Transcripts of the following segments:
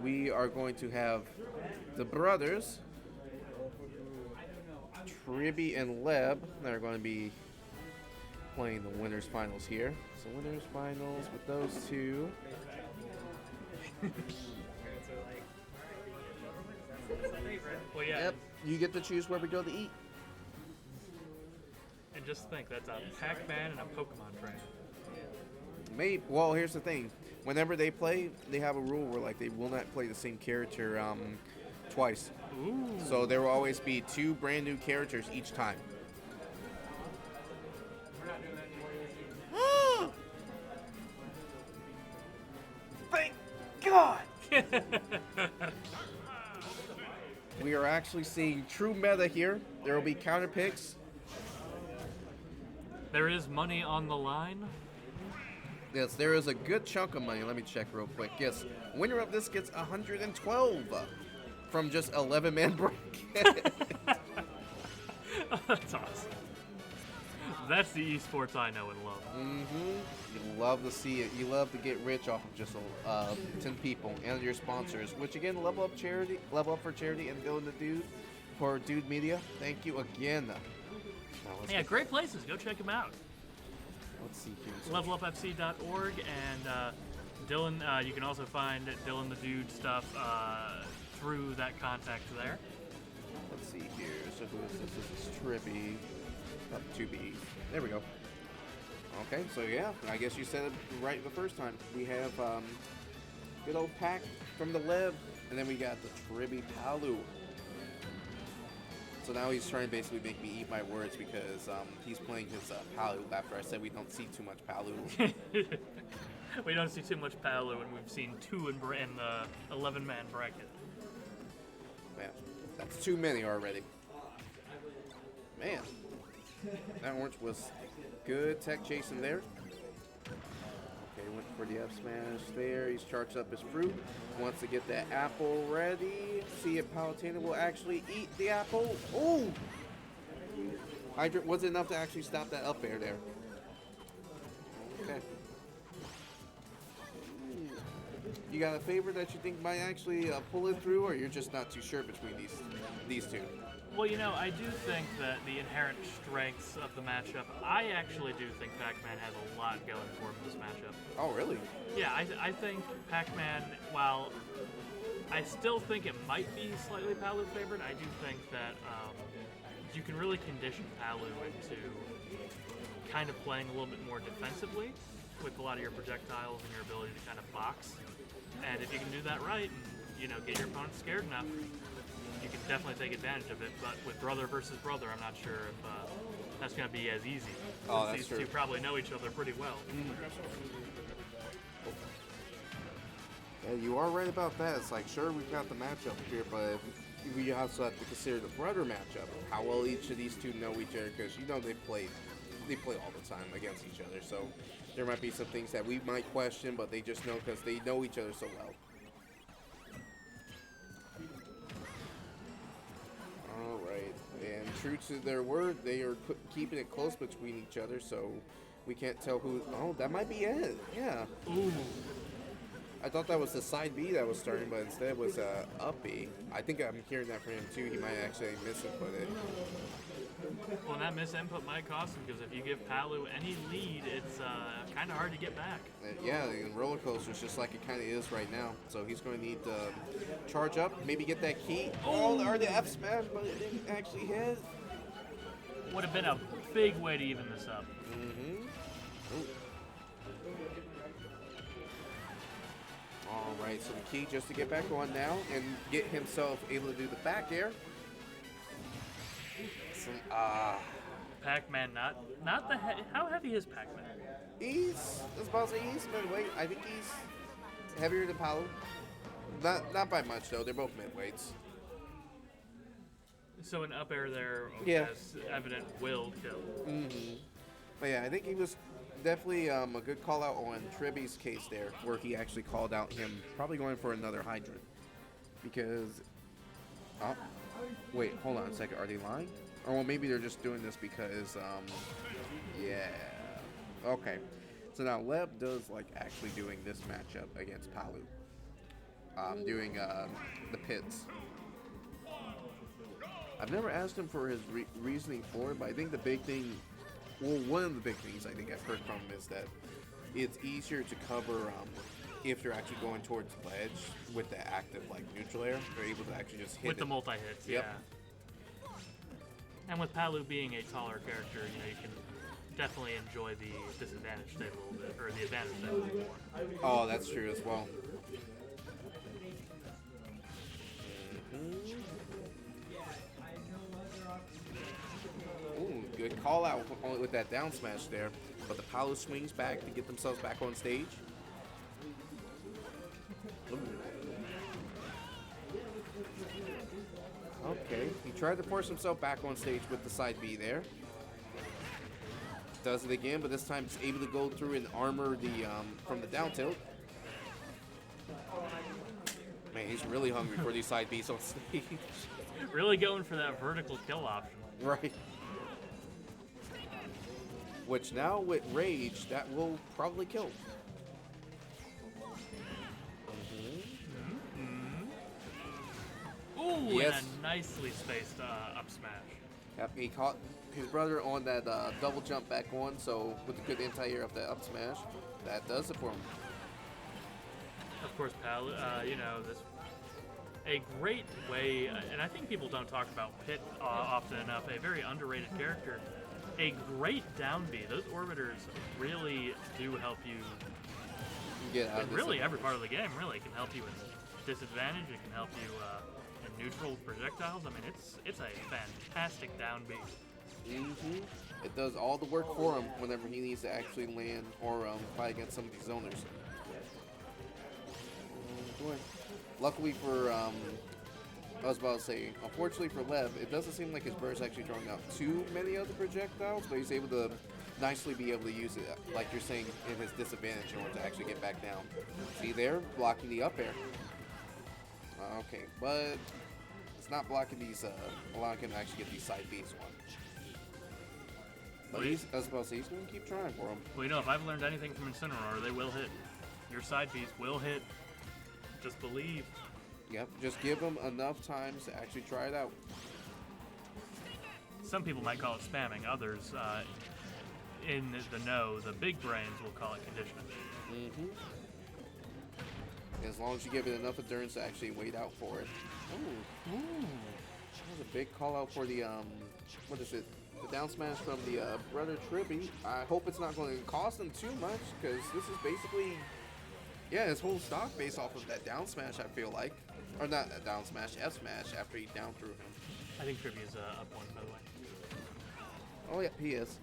we are going to have the brothers, Tribby and Leb, that are going to be playing the winners finals here. So winners finals with those two. Well, yeah. Yep, you get to choose where we go to eat. And just think, that's a Pac-Man and a Pokemon trainer. Maybe. Well, here's the thing. Whenever they play, they have a rule where like they will not play the same character twice. Ooh. So there will always be 2 brand new characters each time. Thank God! We are actually seeing true meta here. There will be counter picks. There is money on the line. Yes, there is a good chunk of money. Let me check real quick. Yes, winner of this gets 112 from just 11-man bracket. That's awesome. That's the esports I know and love. You love to see it. You love to get rich off of just 10 people and your sponsors. Which again, Level Up for Charity, and Dylan the Dude for Dude Media. Thank you again. Yeah, great places. Go check them out. Let's see here. LevelUpFC.org, and Dylan. You can also find Dylan the Dude stuff through that contact there. Let's see here. So who is this? This is Tribby. Up 2B. There we go. Okay, so yeah, I guess you said it right the first time. We have good old Pac from the Lev, and then we got the Tribby Palu. So now he's trying to basically make me eat my words because he's playing his Palu after I said we don't see too much Palu. We don't see too much Palu, and we've seen 2 in the 11-man bracket. Man, that's too many already. Man, that orange was good tech chasing there. Okay, went for the F smash there. He's charged up his fruit. Wants to get that apple ready. See if Palutena will actually eat the apple. Oh! Hydrant wasn't enough to actually stop that up air there. Okay. You got a favorite that you think might actually pull it through, or you're just not too sure between these two? Well, you know, I do think that the inherent strengths of the matchup, I actually do think Pac-Man has a lot going for him in this matchup. Oh, really? Yeah, I think Pac-Man, while I still think it might be slightly Palu favored, I do think that you can really condition Palu into kind of playing a little bit more defensively with a lot of your projectiles and your ability to kind of box. And if you can do that right and, you know, get your opponent scared enough, you can definitely take advantage of it. But with brother versus brother, I'm not sure if that's going to be as easy. Oh, that's these true. two probably know each other pretty well. Yeah, you are right about that. It's like, sure, we've got the matchup here, but we also have to consider the brother matchup. How well each of these two know each other, because you know they play all the time against each other. So there might be some things that we might question, but they just know because they know each other so well. All right, and true to their word, they are keeping it close between each other, so we can't tell who. Oh, that might be it. Yeah. Ooh. I thought that was the side B that was starting, but instead it was up B. I think I'm hearing that from him too. He might actually misinput it. Well, that misinput might cost him, because if you give Palu any lead, it's kind of hard to get back. Yeah, in roller coasters, just like it kind of is right now. So he's going to need to charge up, maybe get that key. Oh, or the F smash, but it didn't actually hit. Would have been a big way to even this up. Mm-hmm. Ooh. All right, so the key just to get back on now and get himself able to do the back air. Pac-Man, not the how heavy is Pac-Man? I was about to say he's midweight. I think he's heavier than Palu. Not by much though. They're both midweights. So an up air there Yeah. has evident will kill. Mm-hmm. But yeah, I think he was definitely a good call out on Tribby's case there, where he actually called out him probably going for another hydrant. Because, wait, hold on a second. Are they lying? Or well, maybe they're just doing this because, yeah. Okay. So now Leb does like actually doing this matchup against Palu. doing the pits. I've never asked him for his reasoning for it, but I think the big thing, well, one of the big things I think I've heard from him is that it's easier to cover if you're actually going towards the ledge with the active like neutral air. You're able to actually just hit with it. the multi-hits. Yep. Yeah. And with Palu being a taller character, you know, you can definitely enjoy the disadvantage state a little bit, or the advantage state a little more. Oh, that's true as well. Ooh, good call out with that down smash there. But the Palu swings back to get themselves back on stage. Ooh. Okay, he tried to force himself back on stage with the side B there. Does it again, but this time he's able to go through and armor the from the down tilt. Man, he's really hungry for these side Bs on stage. Really going for that vertical kill option. Right. Which now with Rage, that will probably kill. Ooh, Yes. and a nicely spaced up smash. Yep, he caught his brother on that double jump back on, so with a good anti-air of that up smash, that does it for him. Of course, Palu, you know, this a great way, and I think people don't talk about Pit often enough, a very underrated character. A great down B. Those orbiters really do help you Get out in of really this. every part of the game. Really, it can help you in disadvantage. It can help you in neutral projectiles. I mean, it's a fantastic down B. It does all the work for him whenever he needs to actually land or fight against some of these zoners. Boy. Luckily for, I was about to say, unfortunately for Lev, it doesn't seem like his bird's actually throwing out too many of the projectiles, but he's able to nicely be able to use it, like you're saying, in his disadvantage in order to actually get back down. See there, blocking the up air. Okay, but it's not blocking these, allowing him to actually get these side Bs on. But he's, I was about to say, he's going to keep trying for him. Well, you know, if I've learned anything from Incineroar, they will hit. Your side Bs will hit. Just believe. Yep, just give him enough times to actually try it out. Some people might call it spamming. Others, in the know, the big brains will call it conditioning. As long as you give it enough endurance to actually wait out for it. Ooh. That was a big call out for the, what is it? The down smash from the brother Tribby. I hope it's not going to cost him too much, because this is basically, yeah, his whole stock based off of that down smash, I feel like. Or not a down smash, F smash after he down threw him. I think Tribby is up one, by the way. Oh, yeah, he is.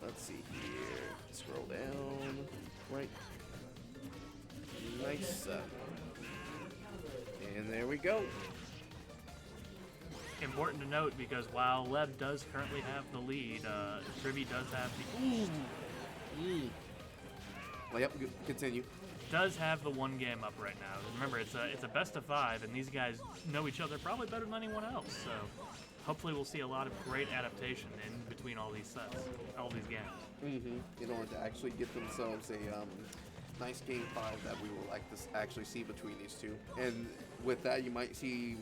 Let's see here. Scroll down. Right. Nice. And there we go. Important to note, because while Lev does currently have the lead, Tribby does have the Well, yep, continue. does have the one game up right now. Remember, it's a best of 5, and these guys know each other probably better than anyone else. So hopefully we'll see a lot of great adaptation in between all these sets, all these games. In order to actually get themselves a nice game 5 that we would like to actually see between these two. And with that, you might see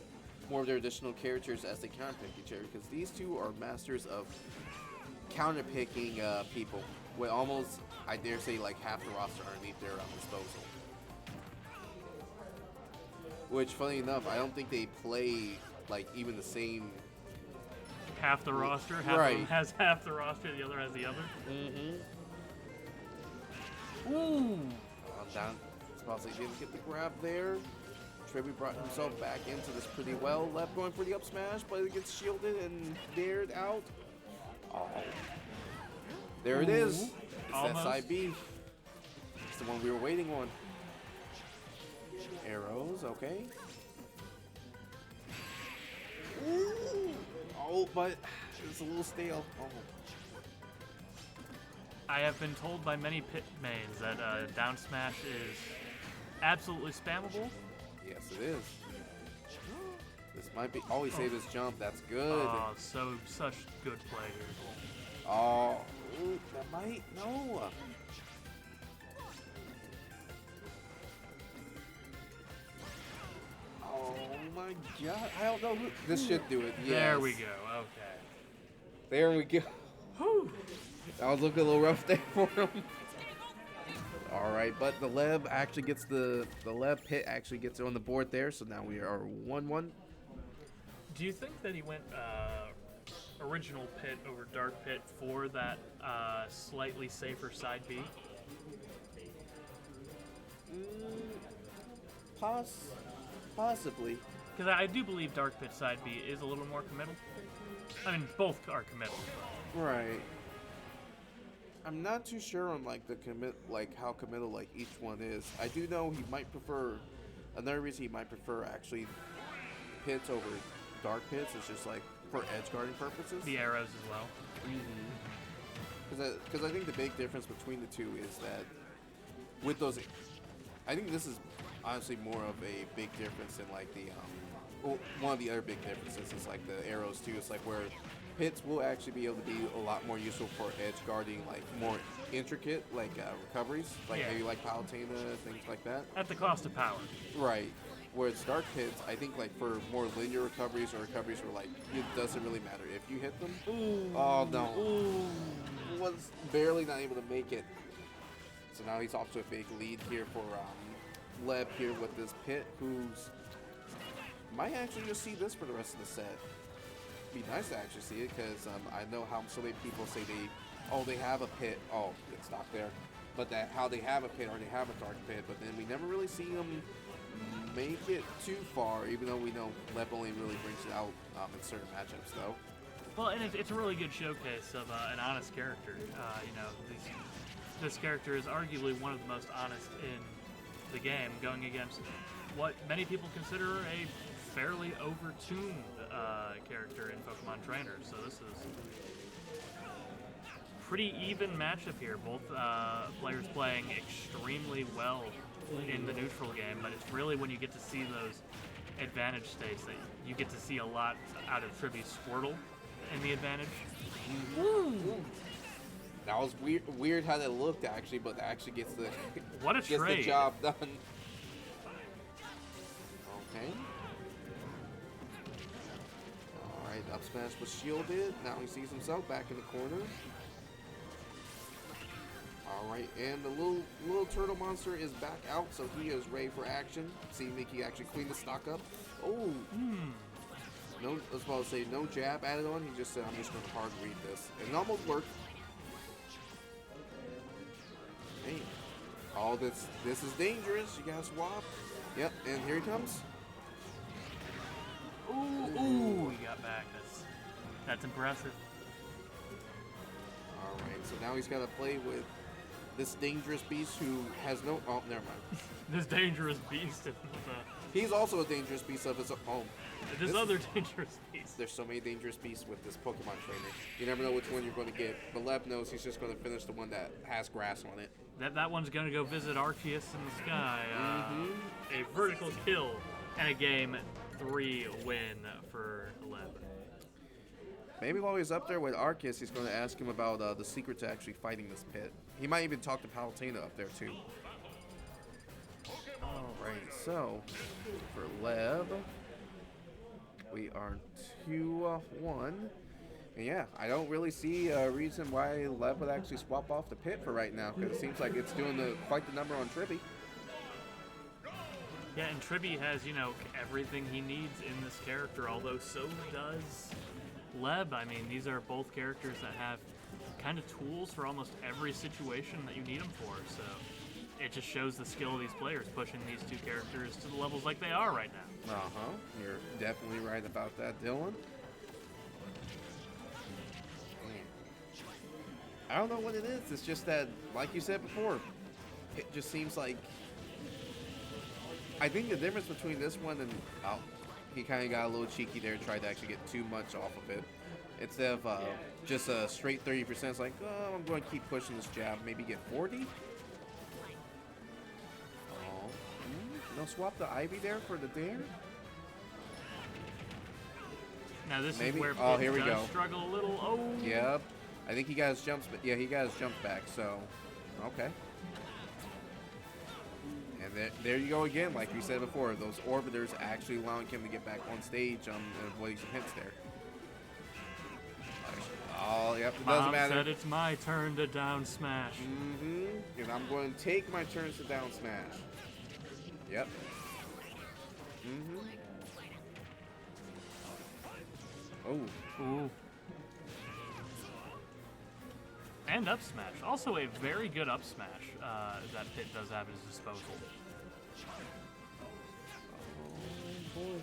more of their additional characters as they counterpick each other, because these two are masters of counterpicking people with almost, I dare say, like half the roster underneath their disposal. Which, funny enough, I don't think they play like even the same. Half the roster, half Right. of them has half the roster, the other has the other. Ooh! Down. Supposedly didn't get the grab there. Tribby brought himself back into this pretty well. Left going for the up smash, but it gets shielded and dared out. Oh. There it is. It's Almost. that side B. It's the one we were waiting on. Arrows, okay. Ooh. Oh, but it's a little stale. Oh. I have been told by many pit mains that down smash is absolutely spammable. Yes, it is. This might be. Oh, he saved his jump. That's good. Oh, such good play here. Oh, ooh, that might. No. my god. I don't know who. This should do it. Yes. There we go. Okay. There we go. Whew. That was looking a little rough there for him. All right, but the Leb actually gets the Leb pit actually gets on the board there. So now we are 1-1. Do you think that he went original pit over dark pit for that slightly safer side B? Possibly. Because I do believe dark pit side B is a little more committal. I mean, both are committal. Right. I'm not too sure on like the commit, like how committal like each one is. I do know he might prefer. Another reason he might prefer actually pits over dark pits is just like for edge guarding purposes. The arrows as well. Because I think the big difference between the two is that with those, I think this is honestly more of a big difference than like the well, one of the other big differences is like the arrows too. It's like where pits will actually be able to be a lot more useful for edge guarding, like more intricate like recoveries, like maybe like Palutena, things like that. At the cost of power. Right. Whereas dark pits, I think like for more linear recoveries or recoveries where like it doesn't really matter if you hit them. Ooh. Oh no. Ooh. Was barely not able to make it. So now he's off to a big lead here for Leb here with this pit, who's might actually just see this for the rest of the set. Be nice to actually see it because I know how so many people say they have a pit. Oh, it's not there. But that how they have a pit or they have a dark pit, but then we never really see them make it too far, even though we know Leb only really brings it out in certain matchups though. Well, and it's a really good showcase of an honest character. This character is arguably one of the most honest in the game, going against what many people consider a fairly overtuned character in Pokemon Trainer. So this is pretty even matchup here. Both players playing extremely well in the neutral game, but it's really when you get to see those advantage states that you get to see a lot out of Tribby's Squirtle in the advantage. Woo. That was weird how that looked actually, but that actually gets the what a gets trade. The job done. Okay. All right, up smash was shielded. Now he sees himself back in the corner. All right, and the little turtle monster is back out, so he is ready for action. See Mickey actually clean the stock up. Oh. No, I was about to say no jab added on. He just said, I'm just going to hard read this. And it almost worked. Hey. Oh, this is dangerous. You got to swap. Yep, and here he comes. Ooh, he got back. That's impressive. All right, so now he's got to play with this dangerous beast who has no... Oh, never mind. This dangerous beast. He's also a dangerous beast of his own. This other dangerous beast. There's so many dangerous beasts with this Pokemon trainer. You never know which one you're going to get. But Leb knows he's just going to finish the one that has grass on it. That one's going to go visit Arceus in the sky. A vertical kill and a game 3 win for Leb. Maybe while he's up there with Arceus, he's going to ask him about the secret to actually fighting this pit. He might even talk to Palutena up there too. Alright, so for Leb, we are 2-1. And yeah, I don't really see a reason why Leb would actually swap off the pit for right now, because it seems like it's doing quite the number on Tribby. Yeah, and Tribby has, everything he needs in this character, although so does Leb. I mean, these are both characters that have kind of tools for almost every situation that you need them for, so it just shows the skill of these players pushing these two characters to the levels like they are right now. You're definitely right about that, Dylan. I don't know what it is. It's just that, like you said before, it just seems like... I think the difference between this one and... he kind of got a little cheeky there, tried to actually get too much off of it. Instead of just a straight 30%, it's like, oh, I'm going to keep pushing this jab, maybe get 40? Oh, no, swap the Ivy there for the dare? Now this maybe? Is where Here we go. Struggle a little. Oh. Yep. I think he got his jumps, but yeah, he got his jump back, so, okay. And And there you go again, like we said before, those orbiters actually allowing him to get back on stage and avoiding some hits there. Oh, yep, it doesn't matter. Said it's my turn to down smash. And I'm going to take my turns to down smash. Yep. Oh. Ooh. And up smash. Also a very good up smash that Pit does have at his disposal. Oh, boy.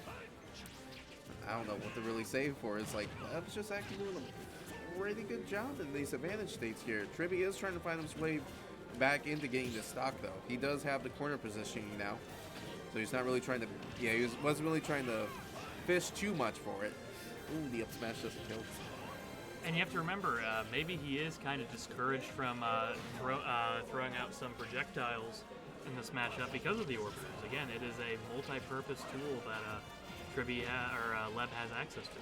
I don't know what to really say for it. It's like, Lev's just actually doing a pretty good job in these advantage states here. Tribby is trying to find his way back into getting the stock, though. He does have the corner positioning now. So he's not really trying to, he wasn't really trying to fish too much for it. Ooh, the up smash doesn't kill. And you have to remember, maybe he is kind of discouraged from throwing out some projectiles in this matchup because of the orbiters. Again, it is a multi-purpose tool that Tribby Lev has access to.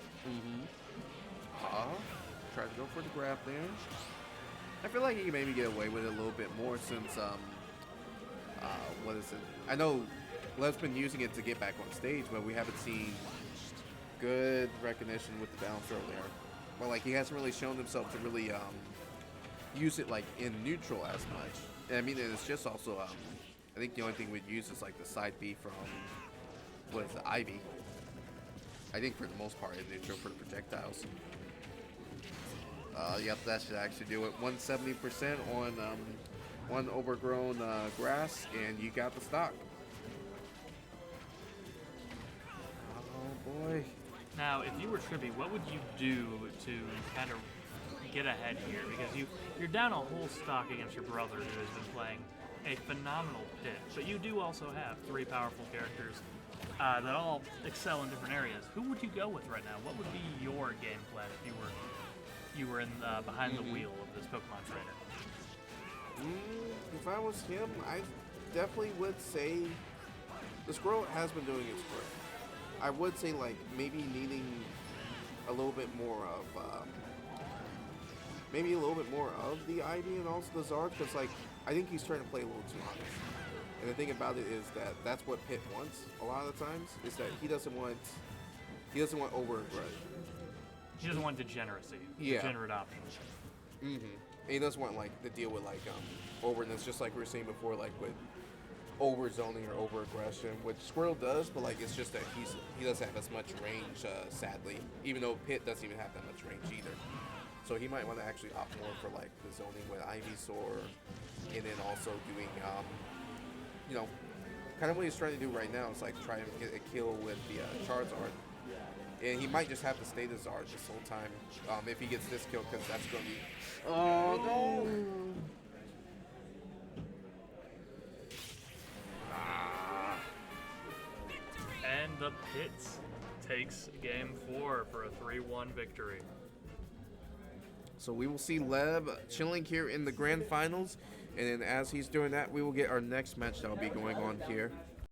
Tried to go for the grab there. I feel like he can maybe get away with it a little bit more since, what is it? I know Lev's been using it to get back on stage, but we haven't seen good recognition with the down throw there. Well, like, he hasn't really shown himself to really use it, like, in neutral as much. And I mean, it's just also, I think the only thing we'd use is, like, the side B from, what is it, Ivy. I think for the most part in neutral for the projectiles. Yep, that should actually do it. 170% on one overgrown grass, and you got the stock. Oh, boy. Now, if you were Tribby, what would you do to kind of get ahead here? Because you're down a whole stock against your brother who has been playing a phenomenal Pit, but you do also have three powerful characters that all excel in different areas. Who would you go with right now? What would be your game plan if you were in behind the wheel of this Pokemon trainer? If I was him, I definitely would say the Squirrel has been doing its work. I would say, like, maybe needing a little bit more of, the Ivy and also the Zard, because, like, I think he's trying to play a little too honest. And the thing about it is that that's what Pit wants a lot of the times, is that he doesn't want over-aggression. He doesn't want degeneracy, degenerate options. And he doesn't want, like, to deal with, like, overness, just like we were saying before, like, with over zoning or over aggression, which Squirrel does, but like it's just that he doesn't have as much range, sadly. Even though Pit doesn't even have that much range either, so he might want to actually opt more for like the zoning with Ivysaur, and then also doing, kind of what he's trying to do right now is like try and get a kill with the Charizard, and he might just have to stay the Zard this whole time if he gets this kill, because that's going to be no. And the Pits takes game 4 for a 3-1 victory. So we will see Lev chilling here in the grand finals, and then as he's doing that, we will get our next match that will be going on here.